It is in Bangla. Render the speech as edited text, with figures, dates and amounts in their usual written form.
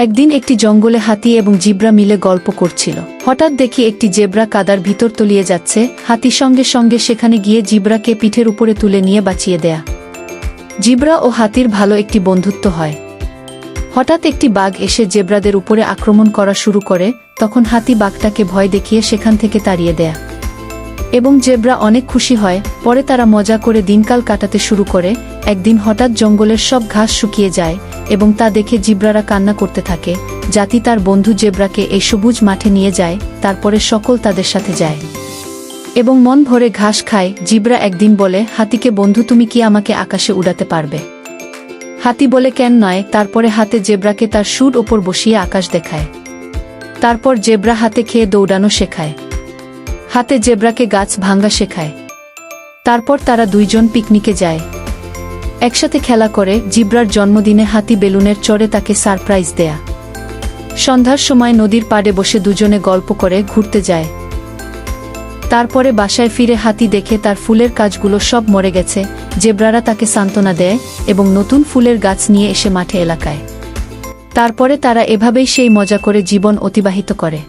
একদিন একটি জঙ্গলে হাতি এবং জিব্রা মিলে গল্প করছিল। হঠাৎ দেখি একটি জেব্রা কাদার ভিতর তলিয়ে যাচ্ছে। হাতি সঙ্গে সঙ্গে সেখানে গিয়ে জিব্রাকে পিঠের উপরে তুলে নিয়ে বাঁচিয়ে দেয়া। জিব্রা ও হাতির ভালো একটি বন্ধুত্ব হয়। হঠাৎ একটি বাঘ এসে জেব্রাদের উপরে আক্রমণ করা শুরু করে, তখন হাতি বাঘটাকে ভয় দেখিয়ে সেখান থেকে তাড়িয়ে দেয়া এবং জেব্রা অনেক খুশি হয়। পরে তারা মজা করে দিনকাল কাটাতে শুরু করে। একদিন হঠাৎ জঙ্গলের সব ঘাস শুকিয়ে যায় এবং তা দেখে জিব্রারা কান্না করতে থাকে। জাতি তার বন্ধু জেব্রাকে এই সবুজ মাঠে নিয়ে যায়, তারপরে সকল তাদের সাথে যায় এবং মন ভরে ঘাস খায়। জিব্রা একদিন বলে হাতিকে, বন্ধু তুমি কি আমাকে আকাশে উড়াতে পারবে? হাতি বলে কেন নয়। তারপরে হাতে জেব্রাকে তার শুঁড় ওপর বসিয়ে আকাশ দেখায়। তারপর জেব্রা হাতে খেয়ে দৌড়ানো শেখায়, হাতে জেব্রাকে গাছ ভাঙ্গা শেখায়। তারপর তারা দুইজন পিকনিকে যায়, একসাথে খেলা করে। জিব্রার জন্মদিনে হাতি বেলুনের চড়ে তাকে সারপ্রাইজ দেয়া। সন্ধ্যার সময় নদীর পাড়ে বসে দুজনে গল্প করে ঘুরতে যায়। তারপরে বাসায় ফিরে হাতি দেখে তার ফুলের গাছগুলো সব মরে গেছে। জেব্রারা তাকে সান্ত্বনা দেয় এবং নতুন ফুলের গাছ নিয়ে এসে মাঠে এলাকায়। তারপরে তারা এভাবেই সেই মজা করে জীবন অতিবাহিত করে।